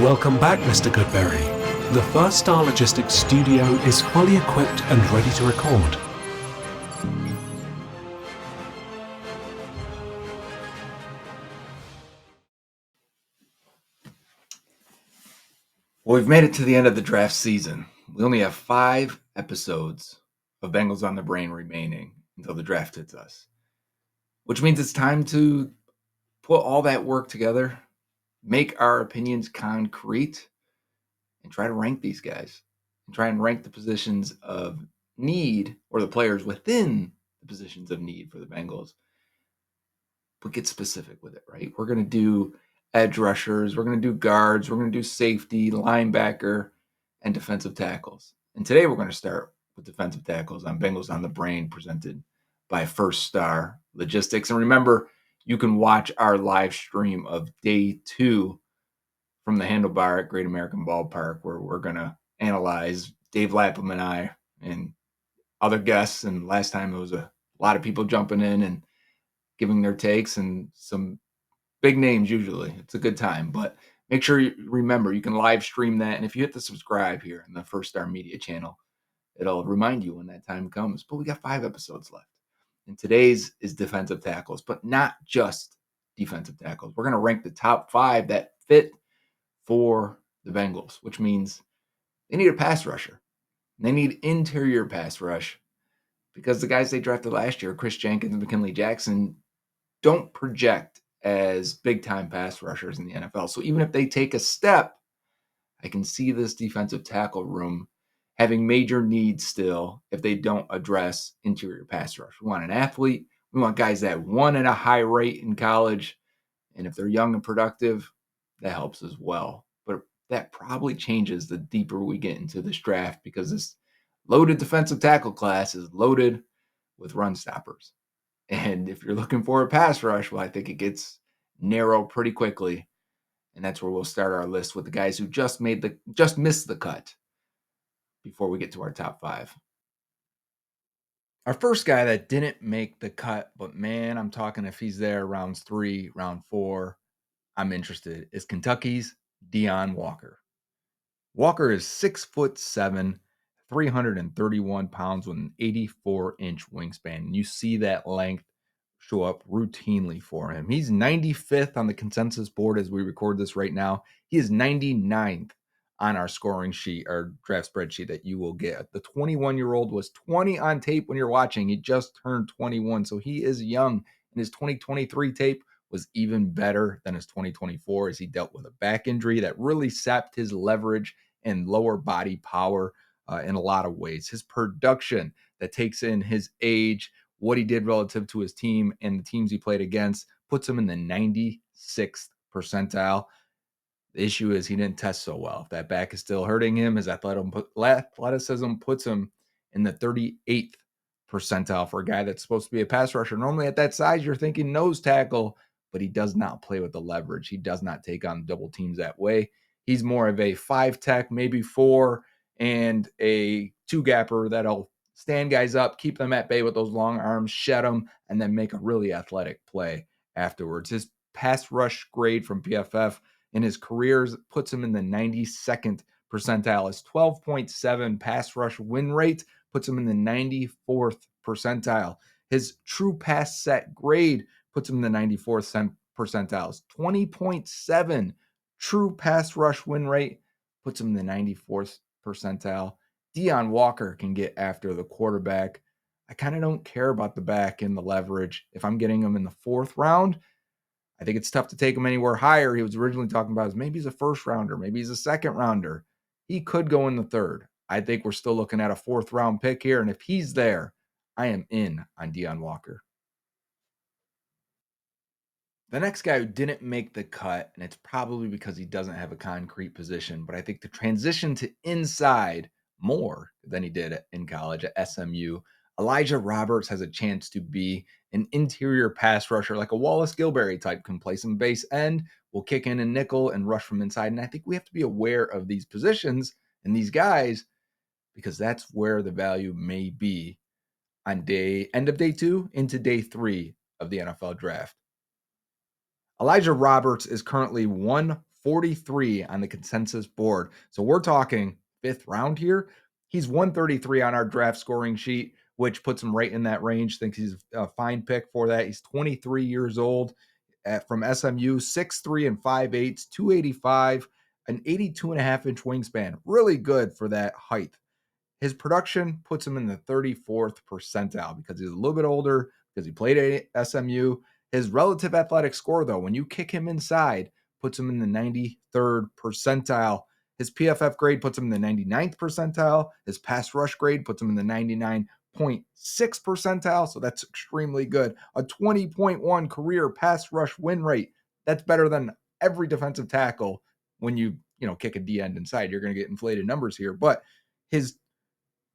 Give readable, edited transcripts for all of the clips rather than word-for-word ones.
Welcome back, Mr. Goodberry. The First Star Logistics studio is fully equipped and ready to record. Well, we've made it to the end of the draft season. We only have 5 episodes of Bengals on the Brain remaining until the draft hits us, which means it's time to put all that work together, make our opinions concrete, and try to rank these guys and try and rank the positions of need or the players within the positions of need for the Bengals. But get specific with it, right? We're going to do edge rushers, we're going to do guards, we're going to do safety, linebacker, and defensive tackles. And today we're going to start with defensive tackles on Bengals on the Brain, presented by First Star Logistics. And remember, you can watch our live stream of day 2 from the handlebar at Great American Ballpark, where we're going to analyze Dave Lapham and I and other guests. And last time it was a lot of people jumping in and giving their takes and some big names. Usually it's a good time, but make sure you remember you can live stream that. And if you hit the subscribe here in the First Star Media channel, it'll remind you when that time comes. But we got 5 episodes left. And today's is defensive tackles, but not just defensive tackles. We're going to rank the top 5 that fit for the Bengals, which means they need a pass rusher. They need interior pass rush because the guys they drafted last year, Chris Jenkins and McKinley Jackson, don't project as big-time pass rushers in the NFL. So even if they take a step, I can see this defensive tackle room having major needs still if they don't address interior pass rush. We want an athlete. We want guys that won at a high rate in college. And if they're young and productive, that helps as well. But that probably changes the deeper we get into this draft, because this loaded defensive tackle class is loaded with run stoppers. And if you're looking for a pass rush, well, I think it gets narrow pretty quickly. And that's where we'll start our list with the guys who just missed the cut before we get to our top 5. Our first guy that didn't make the cut, but man, I'm talking if he's there rounds 3, round 4, I'm interested, is Kentucky's Deon Walker. Walker is 6'7", 331 pounds with an 84-inch wingspan. And you see that length show up routinely for him. He's 95th on the consensus board as we record this right now. He is 99th on our scoring sheet, our draft spreadsheet that you will get. The 21-year-old was 20 on tape when you're watching. He just turned 21, so he is young. And his 2023 tape was even better than his 2024, as he dealt with a back injury that really sapped his leverage and lower body power in a lot of ways. His production that takes in his age, what he did relative to his team and the teams he played against, puts him in the 96th percentile. The issue is he didn't test so well. If that back is still hurting him, his athleticism puts him in the 38th percentile for a guy that's supposed to be a pass rusher. Normally at that size, you're thinking nose tackle, but he does not play with the leverage. He does not take on double teams that way. He's more of a 5 tech, maybe 4, and a 2-gapper that'll stand guys up, keep them at bay with those long arms, shed them, and then make a really athletic play afterwards. His pass rush grade from PFF in his careers puts him in the 92nd percentile. His 12.7 pass rush win rate puts him in the 94th percentile. His true pass set grade puts him in the 94th percentile. 20.7 true pass rush win rate puts him in the 94th percentile. Deon Walker can get after the quarterback. I kind of don't care about the back and the leverage. If I'm getting him in the 4th round, I think it's tough to take him anywhere higher. He was originally talking about maybe he's a 1st rounder, maybe he's a 2nd rounder. He could go in the 3rd. I think we're still looking at a 4th round pick here. And if he's there, I am in on Deon Walker. The next guy who didn't make the cut, and it's probably because he doesn't have a concrete position, but I think the transition to inside more than he did in college at SMU, Elijah Roberts has a chance to be an interior pass rusher, like a Wallace Goodberry type, can play some base end, will kick in a nickel and rush from inside. And I think we have to be aware of these positions and these guys, because that's where the value may be on end of day 2 into day 3 of the NFL draft. Elijah Roberts is currently 1 43 on the consensus board. So we're talking 5th round here. He's 133 on our draft scoring sheet, which puts him right in that range. Thinks he's a fine pick for that. He's 23 years old from SMU, 6'3" and 5'8", 285, an 82.5-inch wingspan. Really good for that height. His production puts him in the 34th percentile because he's a little bit older, because he played at SMU. His relative athletic score, though, when you kick him inside, puts him in the 93rd percentile. His PFF grade puts him in the 99th percentile. His pass rush grade puts him in the 99.6 percentile. So that's extremely good. A 20.1 career pass rush win rate. That's better than every defensive tackle. When you kick a D end inside, you're going to get inflated numbers here. But his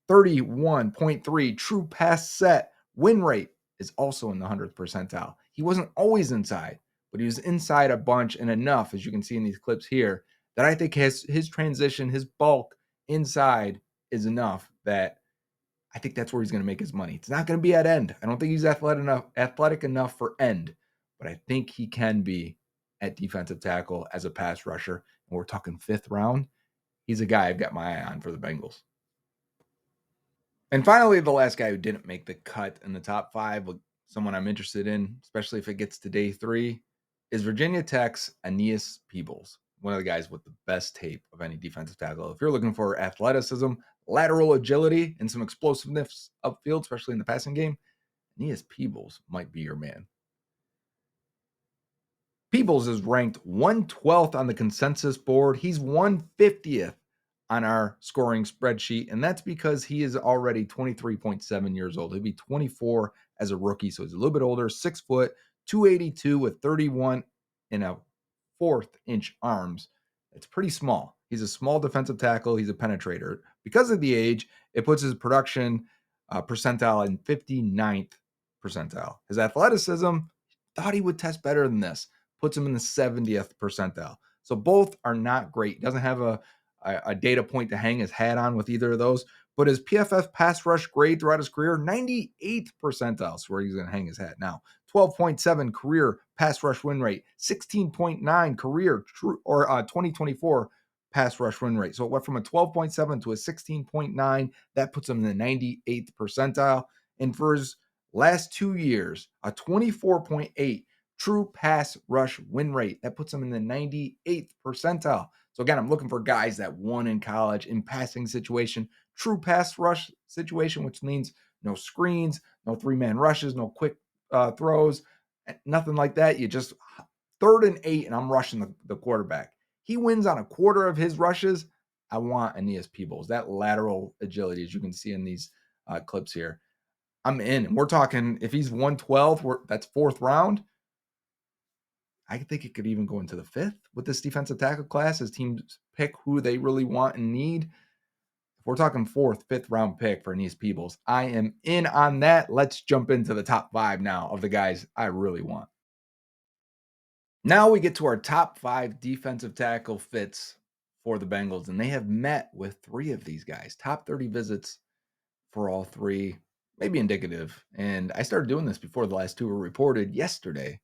31.3 true pass set win rate is also in the 100th percentile. He wasn't always inside, but he was inside a bunch and enough, as you can see in these clips here, that I think his transition, his bulk inside is enough that I think that's where he's going to make his money. It's not going to be at end. I don't think he's athletic enough for end, but I think he can be at defensive tackle as a pass rusher. And we're talking 5th round. He's a guy I've got my eye on for the Bengals. And finally, the last guy who didn't make the cut in the top 5, someone I'm interested in, especially if it gets to day 3, is Virginia Tech's Aeneas Peebles, one of the guys with the best tape of any defensive tackle. If you're looking for athleticism, lateral agility, and some explosiveness upfield, especially in the passing game, Aeneas Peebles might be your man. Peebles is ranked 112th on the consensus board. He's 150th on our scoring spreadsheet, and that's because he is already 23.7 years old. He'll be 24 as a rookie, so he's a little bit older, 6 foot, 282 with 31 and a 1/4 inch arms. It's pretty small. He's a small defensive tackle. He's a penetrator. Because of the age, it puts his production percentile in 59th percentile. His athleticism, thought he would test better than this, puts him in the 70th percentile. So both are not great. Doesn't have a data point to hang his hat on with either of those. But his PFF pass rush grade throughout his career, 98th percentile, so where he's going to hang his hat now. 12.7 career pass rush win rate, 16.9 career 2024 pass rush win rate. So it went from a 12.7 to a 16.9. That puts him in the 98th percentile. And for his last 2 years, a 24.8 true pass rush win rate. That puts him in the 98th percentile. So again, I'm looking for guys that won in college in passing situation, true pass rush situation, which means no screens, no 3-man rushes, no quick throws, nothing like that. You just 3rd and 8, and I'm rushing the quarterback. He wins on a quarter of his rushes. I want Aeneas Peebles, that lateral agility, as you can see in these clips here. I'm in. And we're talking, if he's 112, that's 4th round. I think it could even go into the 5th with this defensive tackle class as teams pick who they really want and need. If we're talking 4th, 5th round pick for Aeneas Peebles, I am in on that. Let's jump into the top 5 now of the guys I really want. Now we get to our top 5 defensive tackle fits for the Bengals, and they have met with 3 of these guys. Top 30 visits for all 3, maybe indicative. And I started doing this before the last 2 were reported yesterday.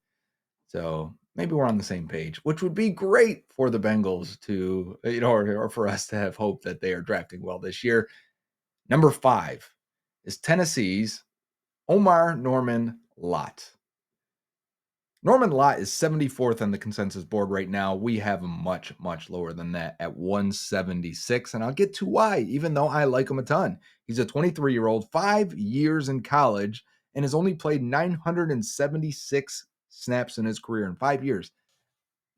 So maybe we're on the same page, which would be great for the Bengals to, or for us to have hope that they are drafting well this year. Number 5 is Tennessee's Omar Norman-Lott. Norman-Lott is 74th on the consensus board right now. We have him much, much lower than that at 176. And I'll get to why, even though I like him a ton. He's a 23-year-old, 5 years in college, and has only played 976 snaps in his career in 5 years.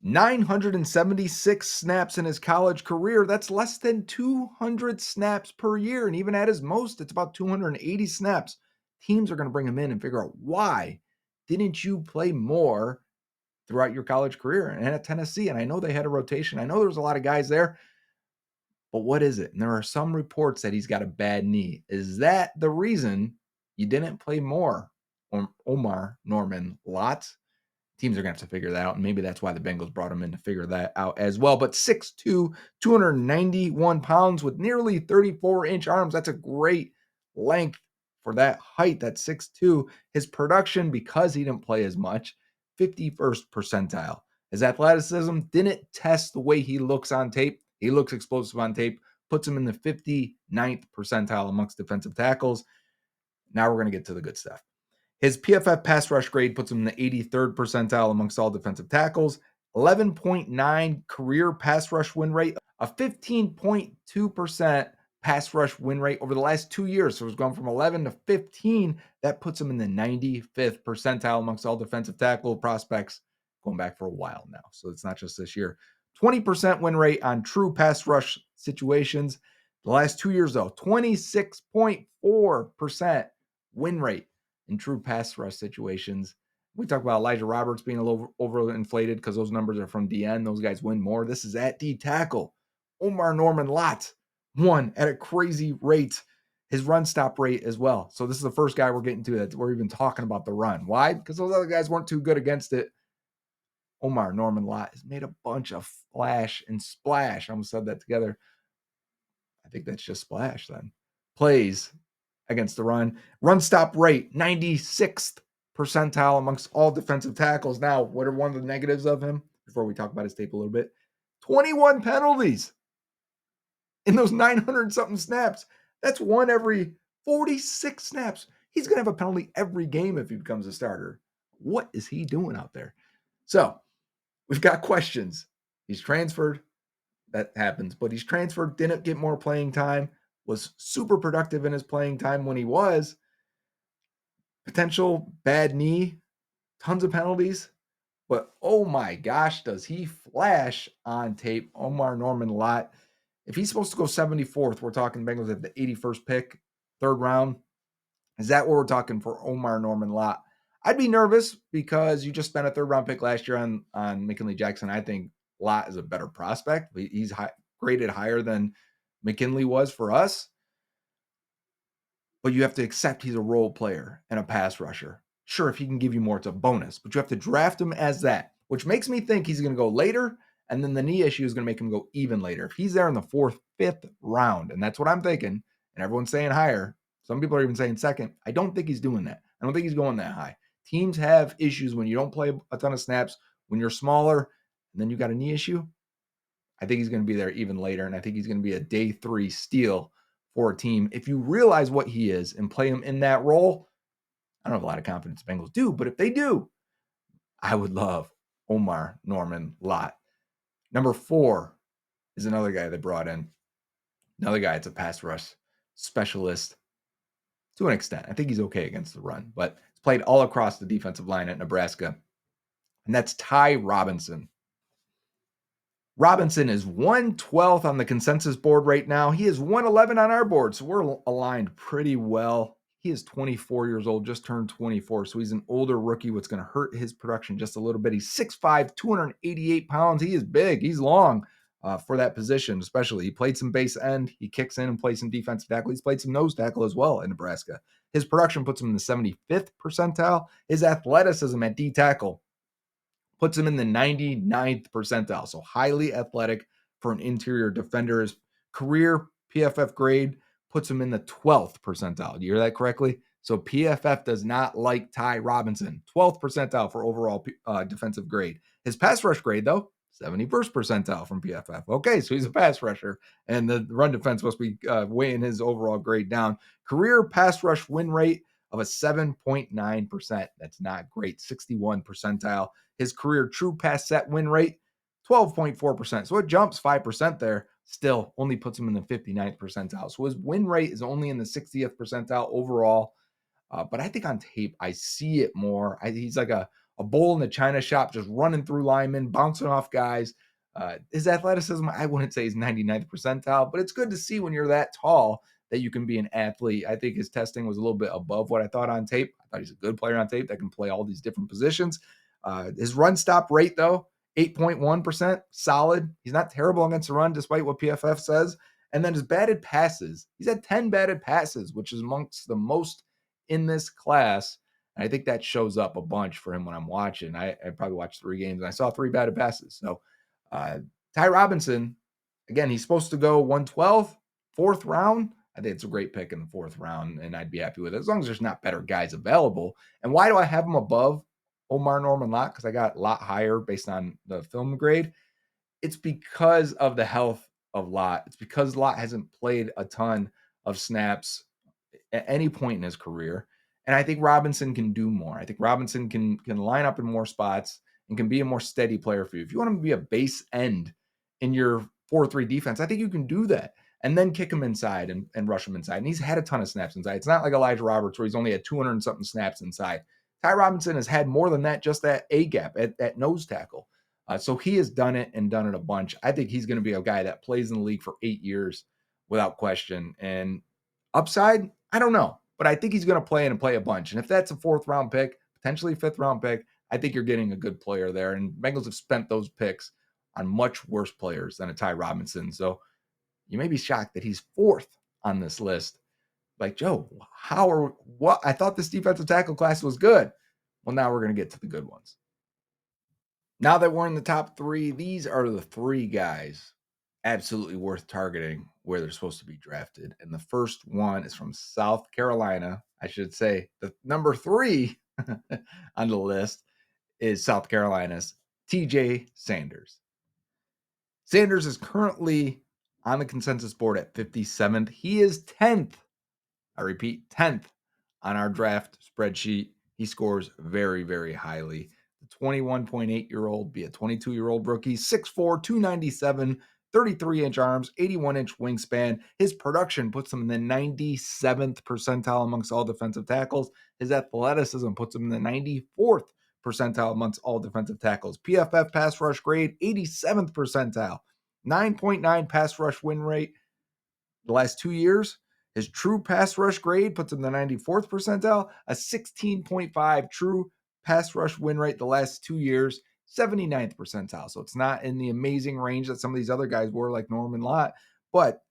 976 snaps in his college career. That's less than 200 snaps per year. And even at his most, it's about 280 snaps. Teams are going to bring him in and figure out, why didn't you play more throughout your college career and at Tennessee? And I know they had a rotation. I know there was a lot of guys there, but what is it? And there are some reports that he's got a bad knee. Is that the reason you didn't play more? Omar Norman-Lott? Teams are going to have to figure that out, and maybe that's why the Bengals brought him in to figure that out as well. But 6'2", 291 pounds with nearly 34-inch arms. That's a great length for that height. That's 6'2". His production, because he didn't play as much, 51st percentile. His athleticism didn't test the way he looks on tape. He looks explosive on tape, puts him in the 59th percentile amongst defensive tackles. Now we're going to get to the good stuff. His PFF pass rush grade puts him in the 83rd percentile amongst all defensive tackles, 11.9 career pass rush win rate, a 15.2% pass rush win rate over the last 2 years. So it's gone from 11 to 15. That puts him in the 95th percentile amongst all defensive tackle prospects going back for a while now. So it's not just this year. 20% win rate on true pass rush situations. The last 2 years, though, 26.4% win rate in true pass rush situations. We talk about Elijah Roberts being a little overinflated because those numbers are from DN. Those guys win more. This is at D tackle. Omar Norman-Lott won at a crazy rate. His run stop rate as well. So this is the first guy we're getting to that we're even talking about the run. Why? Because those other guys weren't too good against it. Omar Norman-Lott has made a bunch of flash and splash. I almost said that together. I think that's just splash then. Plays against the run. Run stop rate, 96th percentile amongst all defensive tackles. Now, what are one of the negatives of him before we talk about his tape a little bit? 21 penalties in those 900 something snaps. That's one every 46 snaps. He's going to have a penalty every game if he becomes a starter. What is he doing out there? So we've got questions. He's transferred. That happens, but he's transferred, didn't get more playing time, was super productive in his playing time when he was. Potential bad knee, tons of penalties, but oh my gosh, does he flash on tape. Omar Norman-Lott. If he's supposed to go 74th, we're talking Bengals at the 81st pick, third round. Is that what we're talking for Omar Norman-Lott? I'd be nervous because you just spent a third round pick last year on McKinley Jackson. I think Lott is a better prospect. He's graded higher than McKinley was for us. But you have to accept he's a role player and a pass rusher. Sure, if he can give you more, it's a bonus. But you have to draft him as that, which makes me think he's going to go later. And then the knee issue is going to make him go even later. If he's there in the 4th, 5th round, and that's what I'm thinking, and everyone's saying higher, some people are even saying second, I don't think he's doing that. I don't think he's going that high. Teams have issues when you don't play a ton of snaps, when you're smaller, and then you got a knee issue. I think he's going to be there even later, and I think he's going to be a day 3 steal for a team. If you realize what he is and play him in that role, I don't have a lot of confidence the Bengals do, but if they do, I would love Omar Norman-Lott. Number 4 is another guy they brought in. Another guy, it's a pass rush specialist to an extent. I think he's okay against the run, but he's played all across the defensive line at Nebraska, and that's Ty Robinson. Robinson is 112th on the consensus board right now. He is 111 on our board, so we're aligned pretty well. He is 24 years old, just turned 24, so he's an older rookie, what's going to hurt his production just a little bit. He's 6'5", 288 pounds. He is big. He's long for that position, especially. He played some base end. He kicks in and plays some defensive tackle. He's played some nose tackle as well in Nebraska. His production puts him in the 75th percentile. His athleticism at D tackle puts him in the 99th percentile. So highly athletic for an interior defender. His career PFF grade puts him in the 12th percentile. Do you hear that correctly? So PFF does not like Ty Robinson. 12th percentile for overall defensive grade. His pass rush grade, though, 71st percentile from PFF. Okay, so he's a pass rusher, and the run defense must be weighing his overall grade down. Career pass rush win rate of a 7.9%. That's not great. 61 percentile. His career true pass set win rate, 12.4%. So it jumps 5% there. Still only puts him in the 59th percentile. So his win rate is only in the 60th percentile overall. But I think on tape, I see it more. He's like a bull in the china shop, just running through linemen, bouncing off guys. His athleticism, I wouldn't say he's 99th percentile, but it's good to see when you're that tall that you can be an athlete. I think his testing was a little bit above what I thought on tape. I thought he's a good player on tape that can play all these different positions. His run stop rate, though, 8.1%, solid. He's not terrible against the run, despite what PFF says. And then his batted passes, he's had 10 batted passes, which is amongst the most in this class. And I think that shows up a bunch for him when I'm watching. I probably watched 3 games, and I saw 3 batted passes. So Ty Robinson, again, he's supposed to go 112th, 4th round. I think it's a great pick in the 4th round, and I'd be happy with it as long as there's not better guys available. And why do I have him above Omar Norman-Lott because I got a lot higher based on the film grade. It's because of the health of Lott. It's because Lott hasn't played a ton of snaps at any point in his career. And I think Robinson can do more. I think Robinson can line up in more spots and can be a more steady player for you. If you want him to be a base end in your 4-3 defense, I think you can do that. And then kick him inside and rush him inside. And he's had a ton of snaps inside. It's not like Elijah Roberts where he's only had 200 and something snaps inside. Ty Robinson has had more than that, just that A gap at nose tackle. So he has done it and done it a bunch. I think he's going to be a guy that plays in the league for 8 years without question. And upside, I don't know, but I think he's going to play and play a bunch. And if that's a 4th round pick, potentially a 5th round pick, I think you're getting a good player there. And Bengals have spent those picks on much worse players than a Ty Robinson. So you may be shocked that he's 4th on this list. Like, Joe, what? I thought this defensive tackle class was good. Well, now we're going to get to the good ones. Now that we're in the top 3, these are the 3 guys absolutely worth targeting where they're supposed to be drafted. And the first one is from South Carolina. I should say the number 3 on the list is South Carolina's TJ Sanders. Sanders is currently on the consensus board at 57th. He is 10th. I repeat, 10th on our draft spreadsheet. He scores very, very highly. The 21.8-year-old be a 22-year-old rookie, 6'4", 297, 33-inch arms, 81-inch wingspan. His production puts him in the 97th percentile amongst all defensive tackles. His athleticism puts him in the 94th percentile amongst all defensive tackles. PFF pass rush grade, 87th percentile. 9.9 pass rush win rate the last 2 years. His true pass rush grade puts him in the 94th percentile, a 16.5 true pass rush win rate the last 2 years, 79th percentile. So it's not in the amazing range that some of these other guys were, like Norman-Lott, but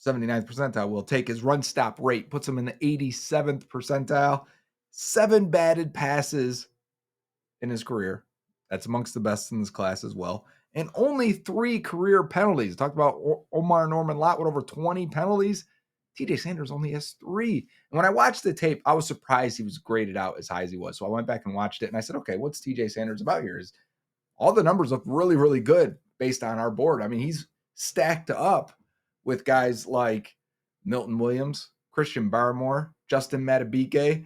79th percentile will take. His run stop rate puts him in the 87th percentile, 7 batted passes in his career. That's amongst the best in this class as well. And only 3 career penalties. Talked about Omar Norman-Lott with over 20 penalties. TJ Sanders only has 3. And when I watched the tape, I was surprised he was graded out as high as he was. So I went back and watched it and I said, okay, what's TJ Sanders about here? Is all the numbers look really, really good based on our board. I mean, he's stacked up with guys like Milton Williams, Christian Barmore, Justin Matabike,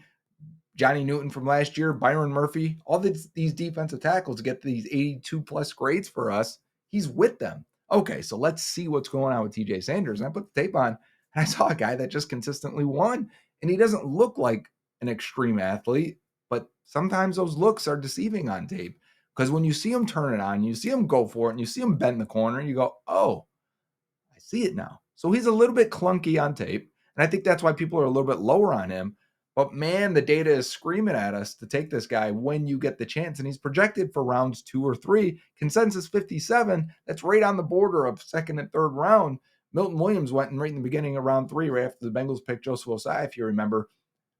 Johnny Newton from last year, Byron Murphy, all these defensive tackles get these 82 plus grades for us. He's with them. Okay, so let's see what's going on with TJ Sanders. And I put the tape on and I saw a guy that just consistently won. And he doesn't look like an extreme athlete, but sometimes those looks are deceiving on tape. Because when you see him turn it on, you see him go for it, and you see him bend the corner, and you go, oh, I see it now. So he's a little bit clunky on tape. And I think that's why people are a little bit lower on him. But man, the data is screaming at us to take this guy when you get the chance. And he's projected for rounds 2 or 3. Consensus 57. That's right on the border of 2nd and 3rd round. Milton Williams went in right in the beginning of round 3, right after the Bengals picked Joseph Osai, if you remember.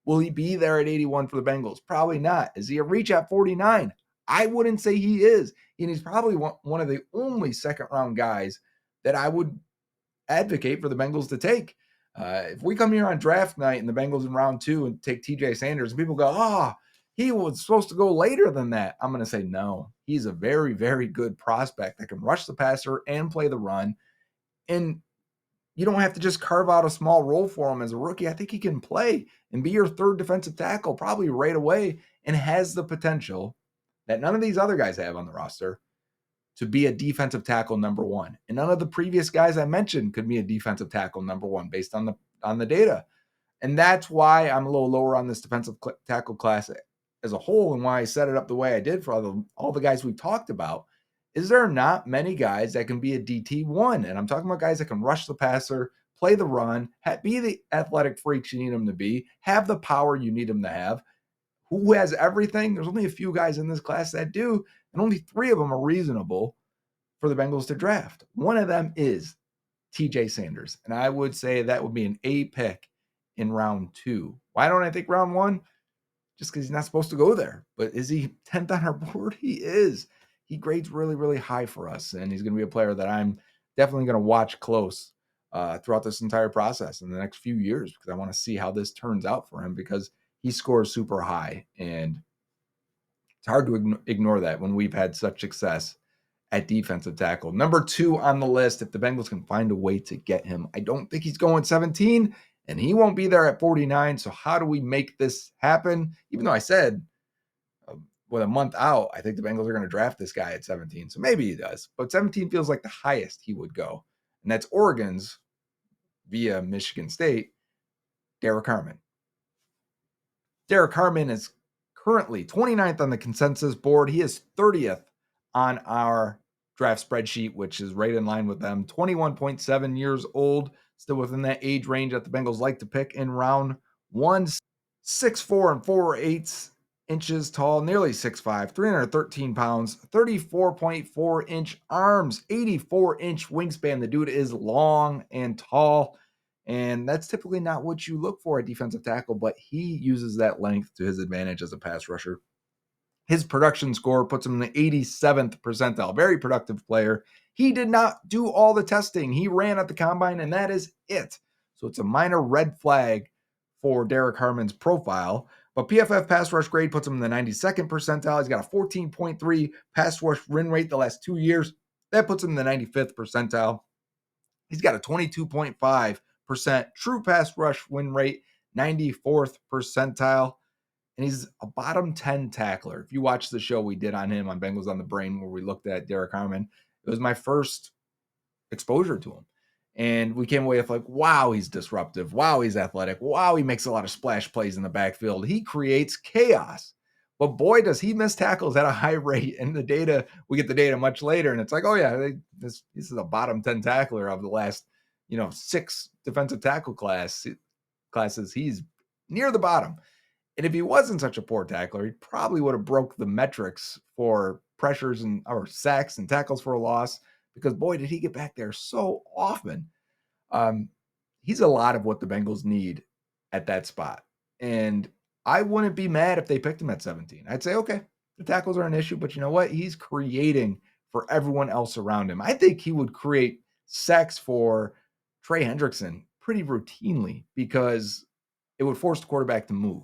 Will he be there at 81 for the Bengals? Probably not. Is he a reach at 49? I wouldn't say he is. And he's probably one of the only 2nd round guys that I would advocate for the Bengals to take. If we come here on draft night and the Bengals in round 2 and take TJ Sanders and people go, he was supposed to go later than that, I'm going to say no. He's a very, very good prospect that can rush the passer and play the run. And you don't have to just carve out a small role for him as a rookie. I think he can play and be your 3rd defensive tackle probably right away and has the potential that none of these other guys have on the roster to be a defensive tackle number 1. And none of the previous guys I mentioned could be a defensive tackle number 1 based on the data. And that's why I'm a little lower on this defensive tackle class as a whole, and why I set it up the way I did for all the guys we've talked about. Is there not many guys that can be a DT1? And I'm talking about guys that can rush the passer, play the run, be the athletic freaks you need them to be, have the power you need them to have. Who has everything? There's only a few guys in this class that do, and only 3 of them are reasonable for the Bengals to draft. One of them is TJ Sanders, and I would say that would be an A pick in round 2. Why don't I think round 1? Just because he's not supposed to go there. But is he 10th on our board? He is. He grades really, really high for us, and he's going to be a player that I'm definitely going to watch close throughout this entire process in the next few years, because I want to see how this turns out for him, because he scores super high. And It's hard to ignore that when we've had such success at defensive tackle. Number 2 on the list, if the Bengals can find a way to get him. I don't think he's going 17, and he won't be there at 49. So how do we make this happen? Even though I said with a month out, I think the Bengals are going to draft this guy at 17. So maybe he does. But 17 feels like the highest he would go. And that's Oregon's via Michigan State, Derrick Harmon. Derrick Harmon is currently 29th on the consensus board. He is 30th on our draft spreadsheet, which is right in line with them. 21.7 years old, still within that age range that the Bengals like to pick in round 1. 6'4" and 4/8 inches tall, nearly 6'5", 313 pounds, 34.4-inch arms, 84-inch wingspan. The dude is long and tall, and that's typically not what you look for at defensive tackle, but he uses that length to his advantage as a pass rusher. His production score puts him in the 87th percentile. Very productive player. He did not do all the testing. He ran at the combine, and that is it. So it's a minor red flag for Derrick Harmon's profile. But PFF pass rush grade puts him in the 92nd percentile. He's got a 14.3 pass rush win rate the last 2 years. That puts him in the 95th percentile. He's got a 22.5% true pass rush win rate, 94th percentile. And he's a bottom 10 tackler. If you watch the show we did on him on Bengals on the Brain, where we looked at Derrick Harmon, it was my first exposure to him. And we came away with like, wow, he's disruptive. Wow, he's athletic. Wow, he makes a lot of splash plays in the backfield. He creates chaos. But boy, does he miss tackles at a high rate. And the data, we get the data much later. And it's like, oh yeah, this is a bottom 10 tackler of the last, 6 defensive tackle classes. He's near the bottom. And if he wasn't such a poor tackler, he probably would have broke the metrics for pressures or sacks and tackles for a loss, because boy, did he get back there so often. He's a lot of what the Bengals need at that spot. And I wouldn't be mad if they picked him at 17. I'd say, okay, the tackles are an issue, but you know what? He's creating for everyone else around him. I think he would create sacks for Trey Hendrickson pretty routinely, because it would force the quarterback to move.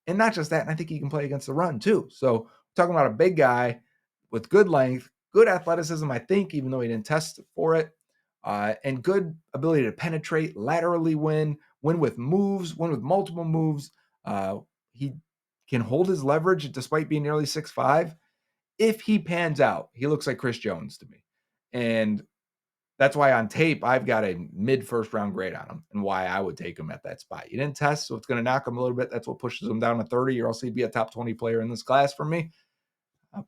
And not just that, I think he can play against the run too. So talking about a big guy with good length, good athleticism, I think, even though he didn't test for it, and good ability to penetrate, laterally win with moves, win with multiple moves. He can hold his leverage despite being nearly 6'5". If he pans out, he looks like Chris Jones to me. And that's why on tape, I've got a mid-first round grade on him, and why I would take him at that spot. You didn't test, so it's going to knock him a little bit. That's what pushes him down to 30, or else he'd be a top 20 player in this class for me.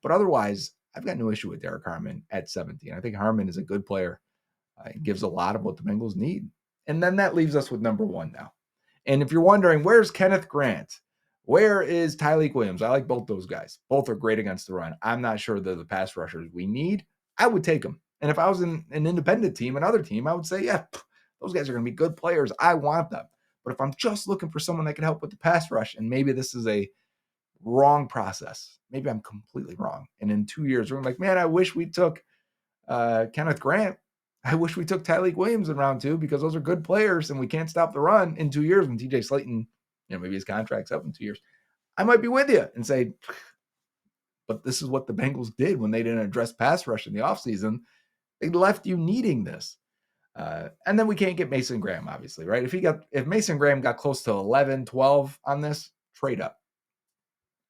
But otherwise, I've got no issue with Derrick Harmon at 17. I think Harmon is a good player. He gives a lot of what the Bengals need. And then that leaves us with number 1 now. And if you're wondering, where's Kenneth Grant? Where is Tyleik Williams? I like both those guys. Both are great against the run. I'm not sure they're the pass rushers we need. I would take them. And if I was in an independent team, another team, I would say, yeah, those guys are going to be good players. I want them. But if I'm just looking for someone that can help with the pass rush, and maybe this is a wrong process, maybe I'm completely wrong, and in 2 years, we're like, man, I wish we took Kenneth Grant. I wish we took Tyleik Williams in round 2, because those are good players, and we can't stop the run in 2 years when TJ Slayton, maybe his contract's up in 2 years. I might be with you and say, but this is what the Bengals did when they didn't address pass rush in the offseason. They left you needing this. And then we can't get Mason Graham, obviously, right? If Mason Graham got close to 11, 12 on this, trade up.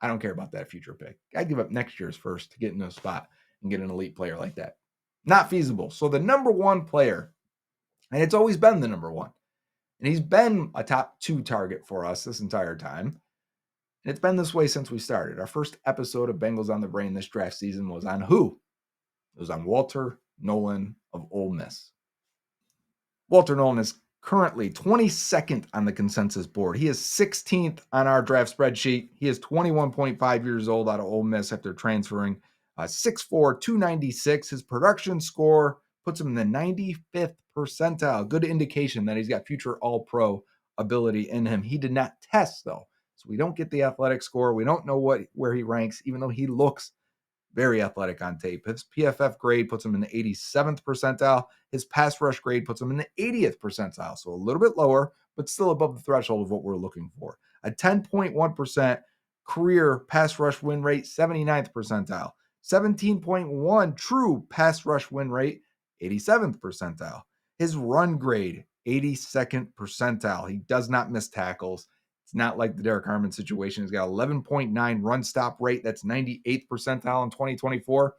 I don't care about that future pick. I'd give up next year's first to get in a spot and get an elite player like that. Not feasible. So the number 1 player, and it's always been the number 1, and he's been a top 2 target for us this entire time. And it's been this way since we started. Our first episode of Bengals on the Brain this draft season was on who? It was on Walter Nolen of Ole Miss. Walter Nolen is currently 22nd on the consensus board. He is 16th on our draft spreadsheet. He is 21.5 years old out of Ole Miss after transferring. 6'4", 296. His production score puts him in the 95th percentile. Good indication that he's got future all-pro ability in him. He did not test, though, so we don't get the athletic score. We don't know where he ranks, even though he looks very athletic on tape. His PFF grade puts him in the 87th percentile. His pass rush grade puts him in the 80th percentile, so a little bit lower, but still above the threshold of what we're looking for. A 10.1% career pass rush win rate, 79th percentile. 17.1 true pass rush win rate, 87th percentile. His run grade, 82nd percentile. He does not miss tackles. It's not like the Derrick Harmon situation. He's got 11.9 run stop rate. That's 98th percentile in 2024.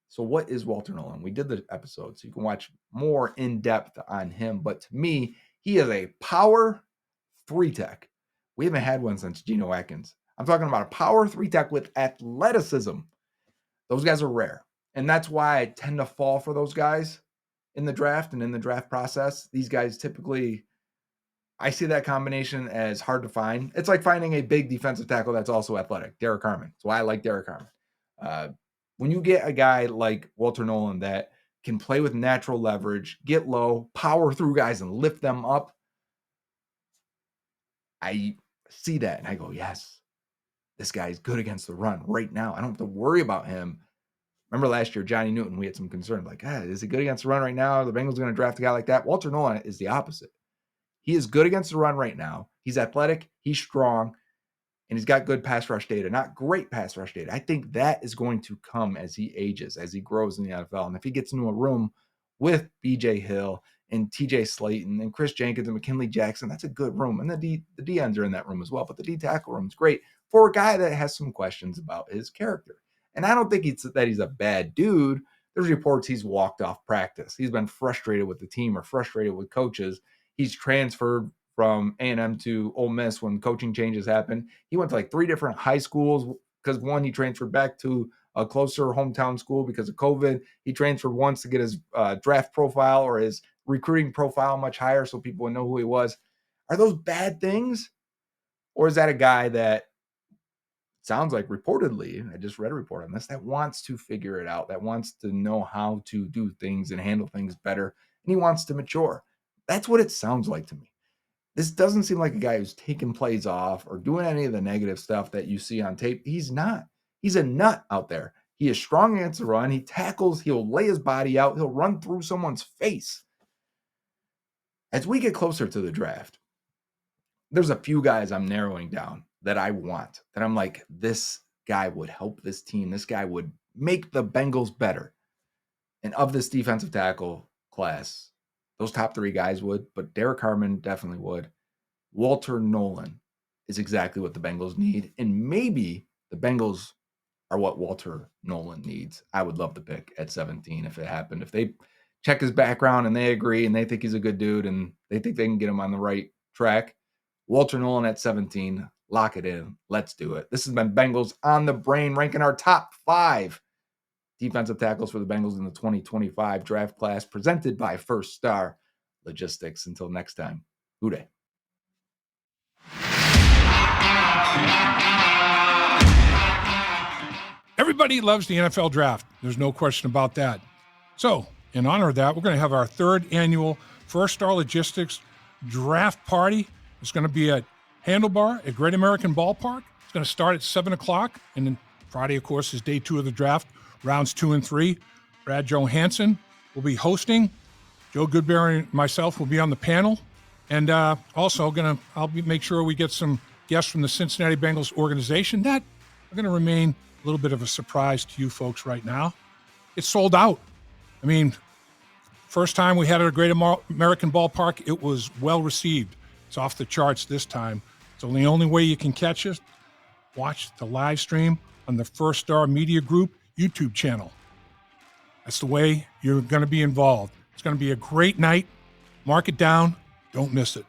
So what is Walter Nolen? We did the episode, so you can watch more in depth on him. But to me, he is a power 3-tech. We haven't had one since Geno Atkins. I'm talking about a power 3-tech with athleticism. Those guys are rare. And that's why I tend to fall for those guys in the draft and in the draft process. These guys typically, I see that combination as hard to find. It's like finding a big defensive tackle that's also athletic. Derrick Harmon. That's why I like Derrick Harmon. When you get a guy like Walter Nolen that can play with natural leverage, get low, power through guys and lift them up, I see that and I go, yes, this guy's good against the run right now. I don't have to worry about him. Remember last year, Johnny Newton, we had some concerns like, is he good against the run right now? The Bengals are going to draft a guy like that. Walter Nolen is the opposite. He is good against the run right now. He's athletic, he's strong, and he's got good pass rush data, not great pass rush data. I think that is going to come as he ages, as he grows in the NFL. And if he gets into a room with BJ Hill and TJ Slayton and Chris Jenkins and McKinley Jackson, that's a good room. And the D ends are in that room as well. But the D tackle room is great for a guy that has some questions about his character. And I don't think that he's a bad dude. There's reports he's walked off practice. He's been frustrated with the team or frustrated with coaches. He's transferred from A&M to Ole Miss when coaching changes happened. He went to like 3 different high schools because one, he transferred back to a closer hometown school because of COVID. He transferred once to get his draft profile or his recruiting profile much higher so people would know who he was. Are those bad things? Or is that a guy that sounds like reportedly, I just read a report on this, that wants to figure it out, that wants to know how to do things and handle things better, and he wants to mature? That's what it sounds like to me. This doesn't seem like a guy who's taking plays off or doing any of the negative stuff that you see on tape. He's not. He's a nut out there. He is strong against the run. He tackles. He'll lay his body out. He'll run through someone's face. As we get closer to the draft, there's a few guys I'm narrowing down that I want, that I'm like, this guy would help this team. This guy would make the Bengals better. And of this defensive tackle class, those top 3 guys would, but Derrick Harmon definitely would. Walter Nolen is exactly what the Bengals need. And maybe the Bengals are what Walter Nolen needs. I would love to pick at 17 if it happened. If they check his background and they agree and they think he's a good dude and they think they can get him on the right track, Walter Nolen at 17, lock it in. Let's do it. This has been Bengals on the Brain, ranking our top 5 defensive tackles for the Bengals in the 2025 draft class, presented by First Star Logistics. Until next time, Hooday. Everybody loves the NFL draft. There's no question about that. So, in honor of that, we're going to have our 3rd annual First Star Logistics draft party. It's going to be at Handlebar at Great American Ballpark. It's going to start at 7 o'clock. And then Friday, of course, is day 2 of the draft, rounds 2 and 3. Brad Johansson will be hosting. Joe Goodberry and myself will be on the panel. And also make sure we get some guests from the Cincinnati Bengals organization. That are going to remain a little bit of a surprise to you folks right now. It's sold out. I mean, first time we had it at Great American Ballpark, it was well received. It's off the charts this time. So the only way you can catch us, watch the live stream on the First Star Media Group YouTube channel. That's the way you're going to be involved. It's going to be a great night. Mark it down. Don't miss it.